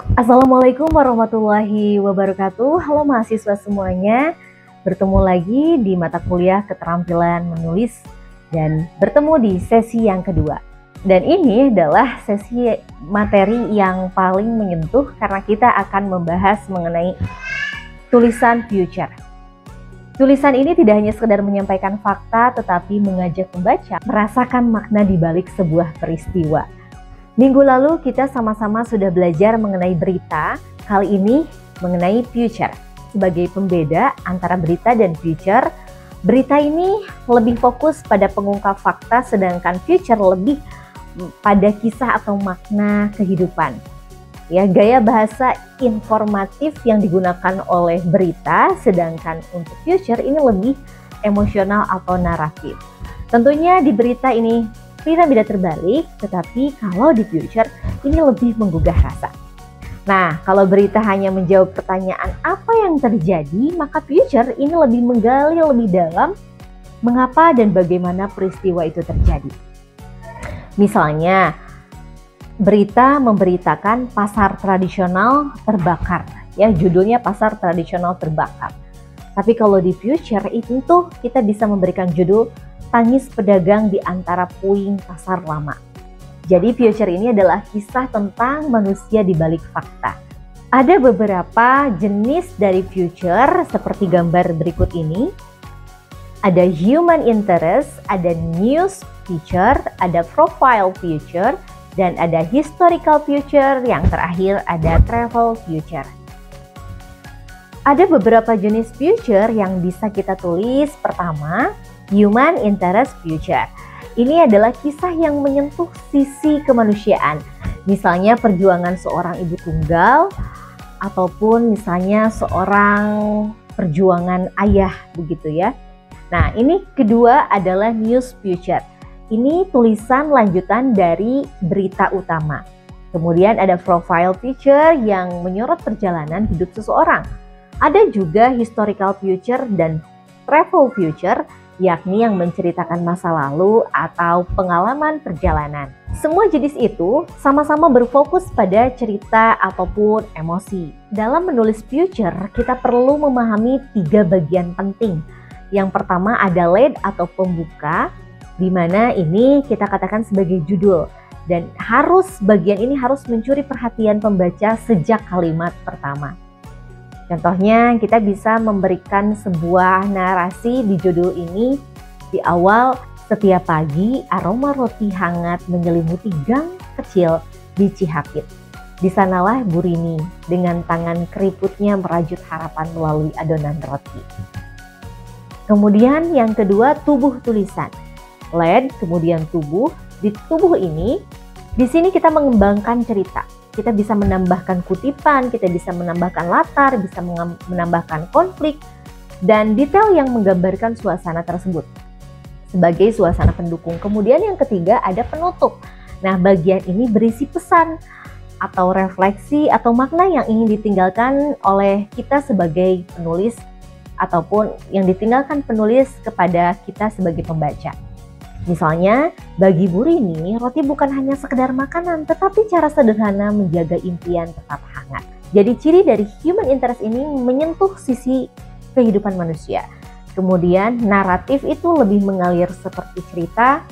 Assalamualaikum warahmatullahi wabarakatuh. Halo mahasiswa semuanya. Bertemu lagi di mata kuliah keterampilan menulis dan bertemu di sesi yang kedua. Dan ini adalah sesi materi yang paling menyentuh karena kita akan membahas mengenai tulisan future. Tulisan ini tidak hanya sekedar menyampaikan fakta tetapi mengajak pembaca merasakan makna di balik sebuah peristiwa. Minggu lalu kita sama-sama sudah belajar mengenai berita, kali ini mengenai future. Sebagai pembeda antara berita dan future, berita ini lebih fokus pada pengungkap fakta sedangkan future lebih pada kisah atau makna kehidupan. Ya, gaya bahasa informatif yang digunakan oleh berita sedangkan untuk future ini lebih emosional atau naratif. Tentunya di berita ini piramida terbalik, tetapi kalau di future ini lebih menggugah rasa. Nah, kalau berita hanya menjawab pertanyaan apa yang terjadi, maka future ini lebih menggali lebih dalam mengapa dan bagaimana peristiwa itu terjadi. Misalnya, berita memberitakan pasar tradisional terbakar, ya judulnya pasar tradisional terbakar. Tapi kalau di future itu tuh kita bisa memberikan judul tangis pedagang di antara puing pasar lama. Jadi future ini adalah kisah tentang manusia di balik fakta. Ada beberapa jenis dari future seperti gambar berikut ini. Ada human interest, ada news future, ada profile future, dan ada historical future, yang terakhir ada travel future. Ada beberapa jenis future yang bisa kita tulis. Pertama, human interest future. Ini adalah kisah yang menyentuh sisi kemanusiaan. Misalnya perjuangan seorang ibu tunggal ataupun misalnya seorang perjuangan ayah begitu ya. Nah, ini kedua adalah news future. Ini tulisan lanjutan dari berita utama. Kemudian ada profile future yang menyorot perjalanan hidup seseorang. Ada juga historical future dan travel future, yakni yang menceritakan masa lalu atau pengalaman perjalanan. Semua jenis itu sama-sama berfokus pada cerita ataupun emosi. Dalam menulis future, kita perlu memahami 3 bagian penting. Yang pertama ada lead atau pembuka, di mana ini kita katakan sebagai judul. Dan bagian ini harus mencuri perhatian pembaca sejak kalimat pertama. Contohnya kita bisa memberikan sebuah narasi di judul ini. Di awal, setiap pagi aroma roti hangat menyelimuti gang kecil di Cihapit. Di sanalah Bu Rini dengan tangan keriputnya merajut harapan melalui adonan roti. Kemudian yang kedua, tubuh tulisan. Lead, kemudian tubuh. Di tubuh ini, di sini kita mengembangkan cerita. Kita bisa menambahkan kutipan, kita bisa menambahkan latar, bisa menambahkan konflik, dan detail yang menggambarkan suasana tersebut sebagai suasana pendukung. Kemudian yang ketiga ada penutup. Nah, bagian ini berisi pesan atau refleksi atau makna yang ingin ditinggalkan oleh kita sebagai penulis ataupun yang ditinggalkan penulis kepada kita sebagai pembaca. Misalnya, bagi Bu Rini, roti bukan hanya sekedar makanan, tetapi cara sederhana menjaga impian tetap hangat. Jadi ciri dari human interest ini menyentuh sisi kehidupan manusia. Kemudian naratif itu lebih mengalir seperti cerita,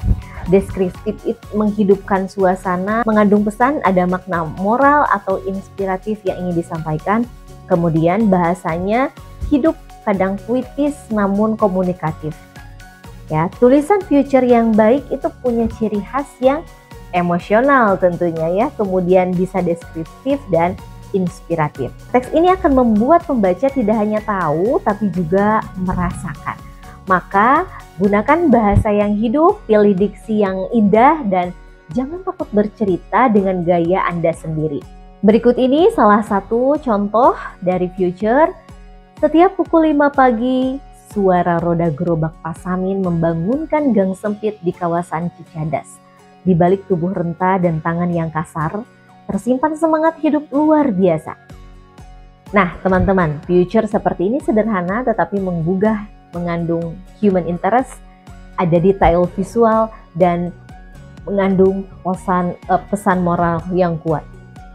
deskriptif itu menghidupkan suasana, mengandung pesan, ada makna moral atau inspiratif yang ingin disampaikan. Kemudian bahasanya hidup, kadang puitis namun komunikatif. Ya, tulisan future yang baik itu punya ciri khas yang emosional tentunya ya, kemudian bisa deskriptif dan inspiratif. Teks ini akan membuat pembaca tidak hanya tahu tapi juga merasakan. Maka gunakan bahasa yang hidup, pilih diksi yang indah dan jangan takut bercerita dengan gaya Anda sendiri. Berikut ini salah satu contoh dari future. Setiap pukul 5 pagi, suara roda gerobak Pasamin membangunkan gang sempit di kawasan Cicadas. Di balik tubuh renta dan tangan yang kasar, tersimpan semangat hidup luar biasa. Nah, teman-teman, future seperti ini sederhana tetapi menggugah, mengandung human interest, ada detail visual, dan mengandung pesan moral yang kuat.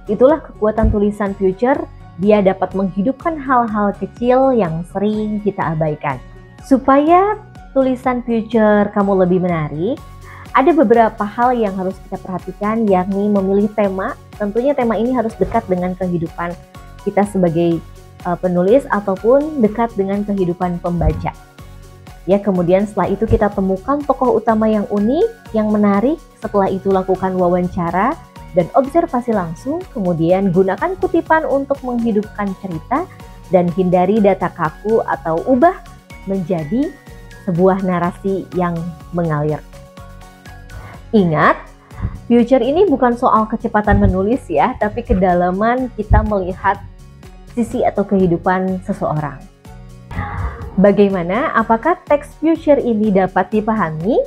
Itulah kekuatan tulisan future, dia dapat menghidupkan hal-hal kecil yang sering kita abaikan. Supaya tulisan future kamu lebih menarik, ada beberapa hal yang harus kita perhatikan, yakni memilih tema. Tentunya tema ini harus dekat dengan kehidupan kita sebagai penulis ataupun dekat dengan kehidupan pembaca. Ya, kemudian setelah itu kita temukan tokoh utama yang unik, yang menarik. Setelah itu lakukan wawancara dan observasi langsung. Kemudian gunakan kutipan untuk menghidupkan cerita dan hindari data kaku atau ubah menjadi sebuah narasi yang mengalir. Ingat, future ini bukan soal kecepatan menulis ya, tapi kedalaman kita melihat sisi atau kehidupan seseorang. Bagaimana? Apakah teks future ini dapat dipahami?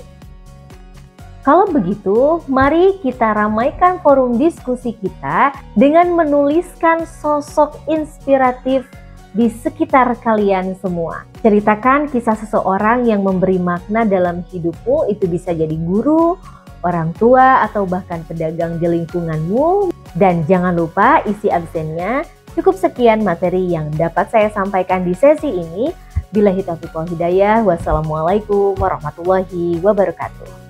Kalau begitu, mari kita ramaikan forum diskusi kita dengan menuliskan sosok inspiratif di sekitar kalian semua. Ceritakan kisah seseorang yang memberi makna dalam hidupmu, itu bisa jadi guru, orang tua, atau bahkan pedagang di lingkunganmu. Dan jangan lupa isi absennya. Cukup sekian materi yang dapat saya sampaikan di sesi ini. Billahi taufiq wal hidayah. Wassalamualaikum warahmatullahi wabarakatuh.